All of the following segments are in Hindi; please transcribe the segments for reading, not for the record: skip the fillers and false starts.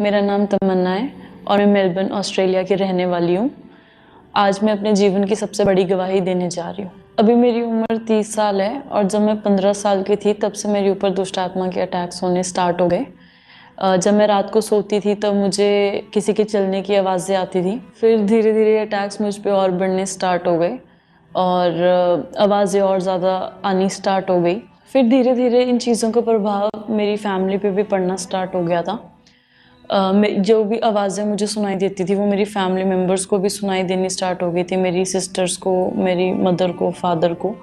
मेरा नाम तमन्ना है और मैं मेलबर्न ऑस्ट्रेलिया की रहने वाली हूँ। आज मैं अपने जीवन की सबसे बड़ी गवाही देने जा रही हूँ। अभी मेरी उम्र 30 साल है और जब मैं 15 साल की थी तब से मेरे ऊपर दुष्ट आत्मा के अटैक्स होने स्टार्ट हो गए। जब मैं रात को सोती थी तब मुझे किसी के चलने की आवाज़ें आती थी। फिर धीरे धीरे अटैक्स मुझ पे और बढ़ने स्टार्ट हो गए और आवाज़ें और ज़्यादा आनी स्टार्ट हो गई। फिर धीरे धीरे इन चीज़ों का प्रभाव मेरी फैमिली पे भी पड़ना स्टार्ट हो गया था। जो भी आवाज़ें मुझे सुनाई देती थी वो मेरी फैमिली मेम्बर्स को भी सुनाई देनी स्टार्ट हो गई थी, मेरी सिस्टर्स को, मेरी मदर को, फादर को,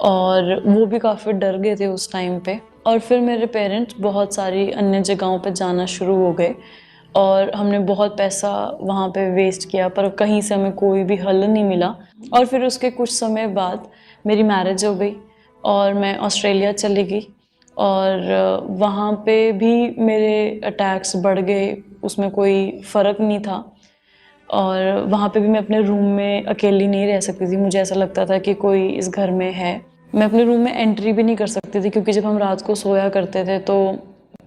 और वो भी काफ़ी डर गए थे उस टाइम पे। और फिर मेरे पेरेंट्स बहुत सारी अन्य जगहों पे जाना शुरू हो गए और हमने बहुत पैसा वहाँ पे वेस्ट किया पर कहीं से हमें कोई भी हल नहीं मिला। और फिर उसके कुछ समय बाद मेरी मैरिज हो गई और मैं ऑस्ट्रेलिया चली गई और वहाँ पे भी मेरे अटैक्स बढ़ गए, उसमें कोई फ़र्क नहीं था। और वहाँ पे भी मैं अपने रूम में अकेली नहीं रह सकती थी, मुझे ऐसा लगता था कि कोई इस घर में है। मैं अपने रूम में एंट्री भी नहीं कर सकती थी क्योंकि जब हम रात को सोया करते थे तो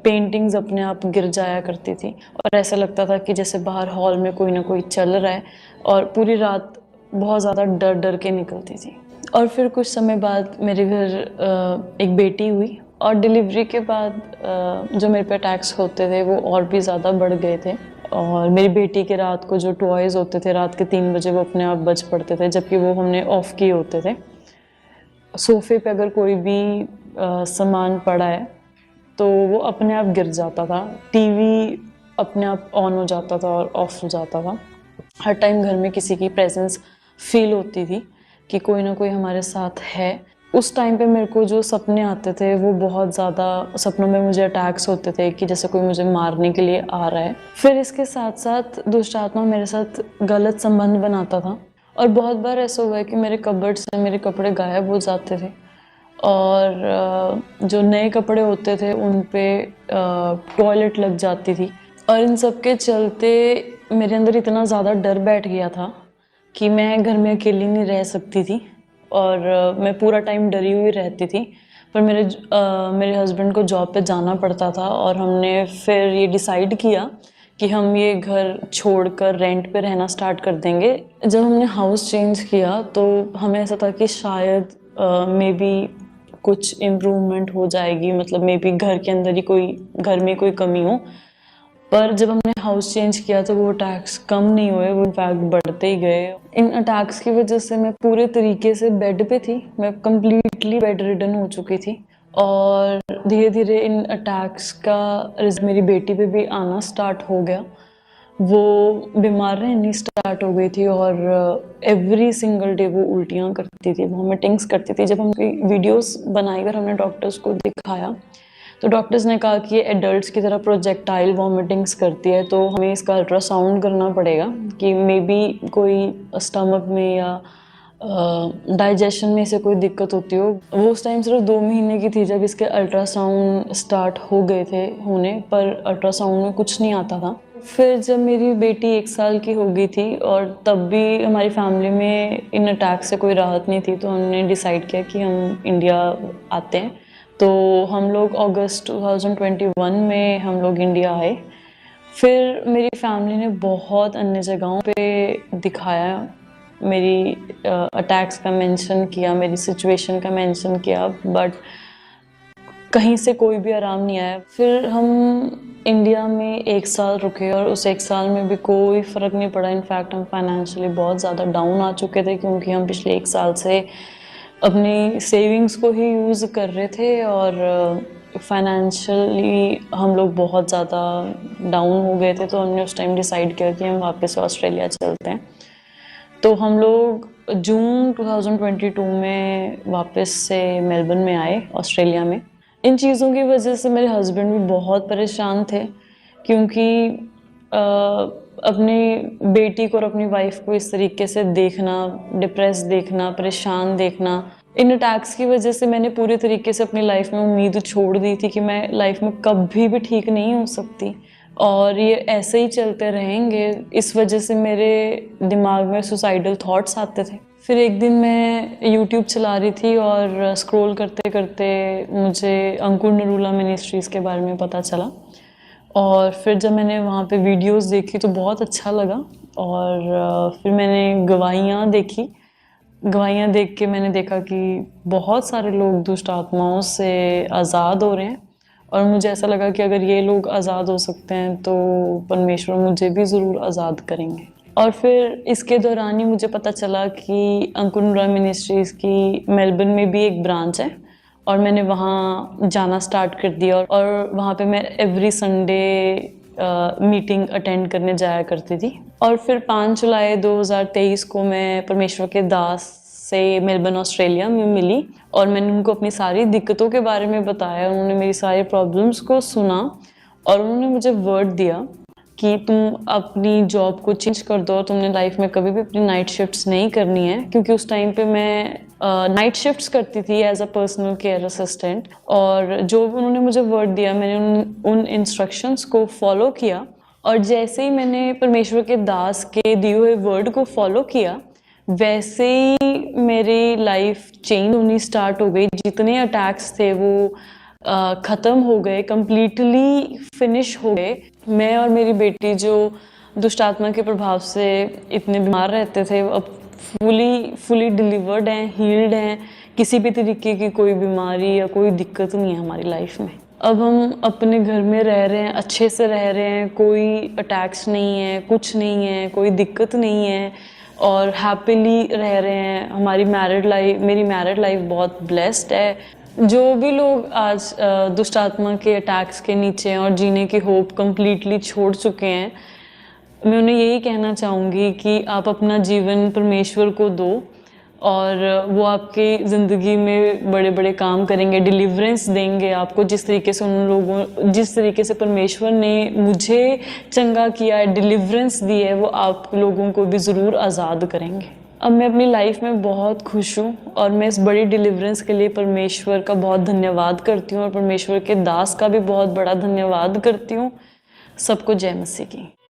पेंटिंग्स अपने आप गिर जाया करती थी और ऐसा लगता था कि जैसे बाहर हॉल में कोई ना कोई चल रहा है, और पूरी रात बहुत ज़्यादा डर डर के निकलती थी। और फिर कुछ समय बाद मेरे घर एक बेटी हुई और डिलीवरी के बाद जो मेरे पे अटैक्स होते थे वो और भी ज़्यादा बढ़ गए थे। और मेरी बेटी के रात को जो टॉयज़ होते थे रात के 3 बजे वो अपने आप बज पड़ते थे, जबकि वो हमने ऑफ़ किए होते थे। सोफ़े पे अगर कोई भी सामान पड़ा है तो वो अपने आप गिर जाता था, टीवी अपने आप ऑन हो जाता था और ऑफ़ हो जाता था। हर टाइम घर में किसी की प्रेजेंस फील होती थी कि कोई ना कोई हमारे साथ है। उस टाइम पे मेरे को जो सपने आते थे वो बहुत ज़्यादा, सपनों में मुझे अटैक्स होते थे कि जैसे कोई मुझे मारने के लिए आ रहा है। फिर इसके साथ साथ दुष्ट आत्मा मेरे साथ गलत संबंध बनाता था और बहुत बार ऐसा हुआ है कि मेरे कबर्ड से मेरे कपड़े गायब हो जाते थे और जो नए कपड़े होते थे उन पे टॉयलेट लग जाती थी। और इन सब के चलते मेरे अंदर इतना ज़्यादा डर बैठ गया था कि मैं घर में अकेली नहीं रह सकती थी और मैं पूरा टाइम डरी हुई रहती थी। पर मेरे हस्बैंड को जॉब पे जाना पड़ता था और हमने फिर ये डिसाइड किया कि हम ये घर छोड़कर रेंट पे रहना स्टार्ट कर देंगे। जब हमने हाउस चेंज किया तो हमें ऐसा था कि शायद मे बी कुछ इम्प्रूवमेंट हो जाएगी, मतलब मे बी घर के अंदर ही घर में कोई कमी हो। पर जब हमने हाउस चेंज किया तो वो अटैक्स कम नहीं हुए, वो इनफैक्ट बढ़ते ही गए। इन अटैक्स की वजह से मैं पूरे तरीके से बेड पे थी, मैं कम्प्लीटली बेड रिडन हो चुकी थी। और धीरे धीरे इन अटैक्स का रिजल्ट मेरी बेटी पे भी आना स्टार्ट हो गया। वो बीमार रहनी स्टार्ट हो गई थी और एवरी सिंगल डे वो उल्टियाँ करती थी, वॉमिटिंग्स करती थी। जब हम वीडियोस बनाई कर हमने डॉक्टर्स को दिखाया तो डॉक्टर्स ने कहा कि ये एडल्ट्स की तरह प्रोजेक्टाइल वॉमिटिंग्स करती है, तो हमें इसका अल्ट्रासाउंड करना पड़ेगा कि मे बी कोई स्टमक में या डाइजेशन में इसे कोई दिक्कत होती हो। वो उस टाइम सिर्फ 2 महीने की थी जब इसके अल्ट्रासाउंड स्टार्ट हो गए थे होने, पर अल्ट्रासाउंड में कुछ नहीं आता था। फिर जब मेरी बेटी 1 साल की हो गई थी और तब भी हमारी फैमिली में इन अटैक से कोई राहत नहीं थी, तो हमने डिसाइड किया कि हम इंडिया आते हैं। तो हम लोग अगस्त 2021 में हम लोग इंडिया आए। फिर मेरी फैमिली ने बहुत अन्य जगहों पे दिखाया, मेरी अटैक्स का मेंशन किया, मेरी सिचुएशन का मेंशन किया, बट कहीं से कोई भी आराम नहीं आया। फिर हम इंडिया में 1 साल रुके और उस 1 साल में भी कोई फ़र्क नहीं पड़ा। इनफैक्ट हम फाइनेंशियली बहुत ज़्यादा डाउन आ चुके थे क्योंकि हम पिछले 1 साल से अपनी सेविंग्स को ही यूज़ कर रहे थे और फाइनेंशियली हम लोग बहुत ज़्यादा डाउन हो गए थे। तो हमने उस टाइम डिसाइड किया कि हम वापस ऑस्ट्रेलिया चलते हैं। तो हम लोग जून 2022 में वापस से मेलबर्न में आए ऑस्ट्रेलिया में। इन चीज़ों की वजह से मेरे हस्बैंड भी बहुत परेशान थे क्योंकि अपनी बेटी को और अपनी वाइफ को इस तरीके से देखना, डिप्रेस देखना, परेशान देखना। इन अटैक्स की वजह से मैंने पूरी तरीके से अपनी लाइफ में उम्मीद छोड़ दी थी कि मैं लाइफ में कभी भी ठीक नहीं हो सकती और ये ऐसे ही चलते रहेंगे। इस वजह से मेरे दिमाग में सुसाइडल थॉट्स आते थे। फिर एक दिन मैं यूट्यूब चला रही थी और स्क्रॉल करते करते मुझे अंकुर नरूला मिनिस्ट्रीज़ के बारे में पता चला और फिर जब मैंने वहाँ पे वीडियोस देखी तो बहुत अच्छा लगा। और फिर मैंने गवाहियाँ देखी। गवाहियाँ देख के मैंने देखा कि बहुत सारे लोग दुष्ट आत्माओं से आज़ाद हो रहे हैं, और मुझे ऐसा लगा कि अगर ये लोग आज़ाद हो सकते हैं तो परमेश्वर मुझे भी ज़रूर आज़ाद करेंगे। और फिर इसके दौरान ही मुझे पता चला कि अंकुर मिनिस्ट्रीज़ की मेलबर्न में भी एक ब्रांच है, और मैंने वहाँ जाना स्टार्ट कर दिया। और वहाँ पे मैं एवरी संडे मीटिंग अटेंड करने जाया करती थी। और फिर 5 जुलाई 2023 को मैं परमेश्वर के दास से मेलबर्न ऑस्ट्रेलिया में मिली, और मैंने उनको अपनी सारी दिक्कतों के बारे में बताया। उन्होंने मेरी सारी प्रॉब्लम्स को सुना, और उन्होंने मुझे वर्ड दिया कि तुम अपनी जॉब को चेंज कर दो, तुमने लाइफ में कभी भी अपनी नाइट शिफ्ट्स नहीं करनी है। क्योंकि उस टाइम पे मैं नाइट शिफ्ट्स करती थी as a personal care assistant. और जो उन्होंने मुझे वर्ड दिया, मैंने उन इंस्ट्रक्शंस को फॉलो किया। और जैसे ही मैंने परमेश्वर के दास के दिए हुए वर्ड को फॉलो किया, वैसे ही मेरी लाइफ चेंज होनी स्टार्ट हो गई। जितने अटैक्स थे वो ख़त्म हो गए, कम्प्लीटली फिनिश हो गए। मैं और मेरी बेटी जो दुष्ट आत्मा के प्रभाव से इतने बीमार रहते थे, वो अब फुली डिलीवर्ड हैं, हील्ड हैं। किसी भी तरीके की कोई बीमारी या कोई दिक्कत नहीं है हमारी लाइफ में। अब हम अपने घर में रह रहे हैं, अच्छे से रह रहे हैं, कोई अटैक्स नहीं है, कुछ नहीं है, कोई दिक्कत नहीं है, और हैप्पीली रह रहे हैं। मेरी मैरिड लाइफ बहुत ब्लेस्ड है। जो भी लोग आज दुष्ट आत्मा के अटैक्स के नीचे हैं और जीने की होप कंप्लीटली छोड़ चुके हैं, मैं उन्हें यही कहना चाहूँगी कि आप अपना जीवन परमेश्वर को दो, और वो आपकी ज़िंदगी में बड़े बड़े काम करेंगे, डिलीवरेंस देंगे आपको। जिस तरीके से परमेश्वर ने मुझे चंगा किया है, डिलीवरेंस दी है, वो आप लोगों को भी ज़रूर आज़ाद करेंगे। अब मैं अपनी लाइफ में बहुत खुश हूँ, और मैं इस बड़ी डिलीवरेंस के लिए परमेश्वर का बहुत धन्यवाद करती हूँ, और परमेश्वर के दास का भी बहुत बड़ा धन्यवाद करती हूँ। सबको जय मसीह की।